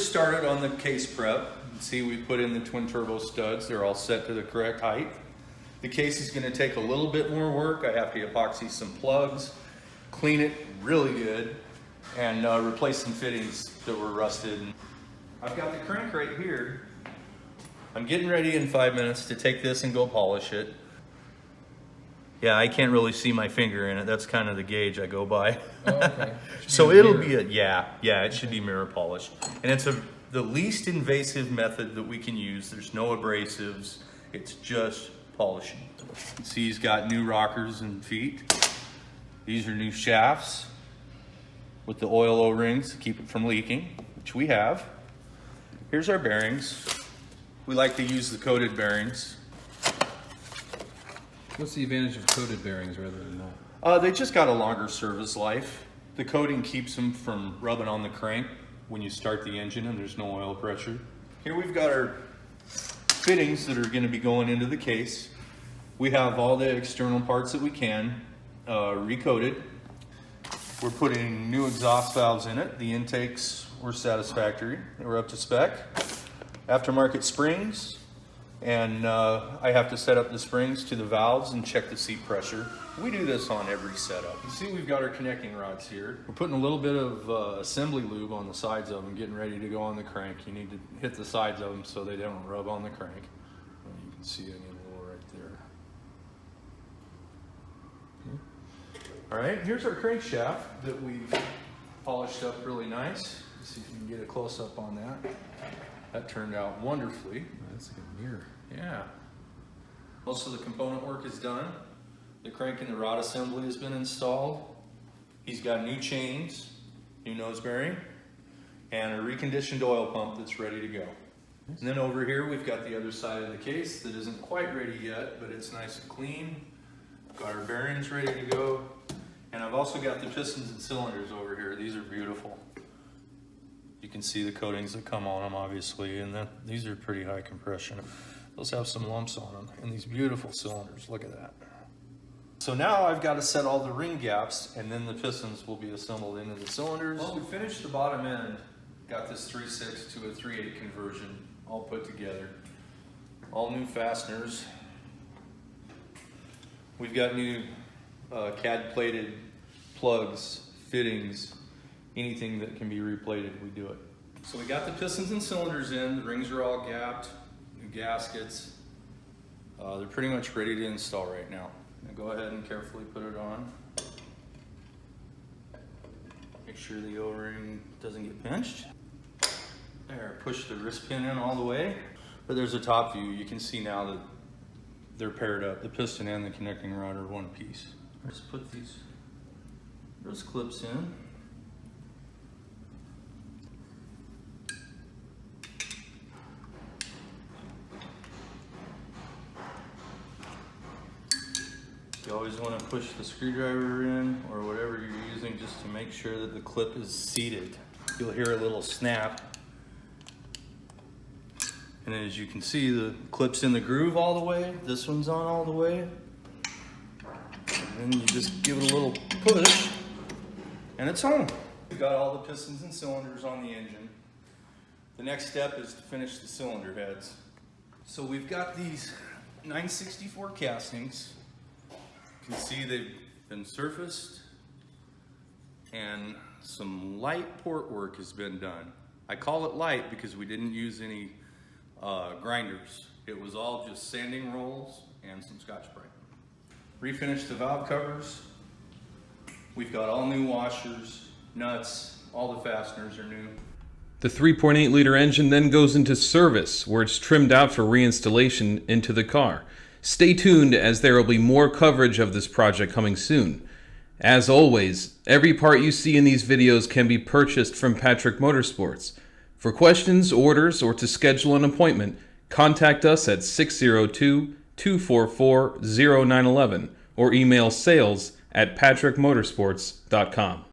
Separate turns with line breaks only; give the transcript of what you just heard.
just started on the case prep. See, we put in the twin turbo studs. They're all set to the correct height. The case is going to take a little bit more work. I have to epoxy some plugs, clean it really good, and replace some fittings that were rusted. I've got the crank right here. I'm getting ready in 5 minutes to take this and go polish it. Yeah, I can't really see my finger in it. That's kind of the gauge I go by.
Oh, okay.
So it'll be a, yeah, it should be mirror polish. And it's the least invasive method that we can use. There's no abrasives. It's just polishing. See, he's got new rockers and feet. These are new shafts with the oil O-rings to keep it from leaking, which we have. Here's our bearings. We like to use the coated bearings.
What's the advantage of coated bearings rather than not?
They just got a longer service life. The coating keeps them from rubbing on the crank when you start the engine and there's no oil pressure. Here we've got our fittings that are going to be going into the case. We have all the external parts that we can recoated. We're putting new exhaust valves in it. The intakes were satisfactory. They were up to spec. Aftermarket springs. And I have to set up the springs to the valves and check the seat pressure. We do this on every setup. You see, we've got our connecting rods here. We're putting a little bit of assembly lube on the sides of them, getting ready to go on the crank. You need to hit the sides of them so they don't rub on the crank. Well, you can see it in a little right there. All right, here's our crankshaft that we've polished up really nice. Let's see if you can get a close up on that. That turned out wonderfully.
That's like a mirror.
Yeah. Most of the component work is done. The crank and the rod assembly has been installed. He's got new chains, new nose bearing, and a reconditioned oil pump that's ready to go. And then over here we've got the other side of the case that isn't quite ready yet, but it's nice and clean. Got our bearings ready to go. And I've also got the pistons and cylinders over here. These are beautiful. You can see the coatings that come on them, obviously, and these are pretty high compression. Those have some lumps on them, and these beautiful cylinders, look at that. So now I've got to set all the ring gaps, and then the pistons will be assembled into the cylinders. Well, we finished the bottom end, got this 3.6 to a 3.8 conversion, all put together. All new fasteners. We've got new CAD plated plugs, fittings, anything that can be replated, we do it. So we got the pistons and cylinders in, the rings are all gapped, new gaskets. They're pretty much ready to install right now. Now go ahead and carefully put it on. Make sure the O-ring doesn't get pinched. There, push the wrist pin in all the way. But there's a top view, you can see now that they're paired up. The piston and the connecting rod are one piece. Let's put those clips in. You always want to push the screwdriver in or whatever you're using just to make sure that the clip is seated. You'll hear a little snap. And as you can see, the clip's in the groove all the way. This one's on all the way. And then you just give it a little push and it's on. We've got all the pistons and cylinders on the engine. The next step is to finish the cylinder heads. So we've got these 964 castings. You can see they've been surfaced and some light port work has been done. I call it light because we didn't use any grinders. It was all just sanding rolls and some Scotch-Brite. Refinished the valve covers. We've got all new washers, nuts, all the fasteners are new.
The 3.8 liter engine then goes into service, where it's trimmed out for reinstallation into the car. Stay tuned, as there will be more coverage of this project coming soon. As always, every part you see in these videos can be purchased from Patrick Motorsports. For questions, orders, or to schedule an appointment, contact us at 602-244-0911 or email sales@patrickmotorsports.com.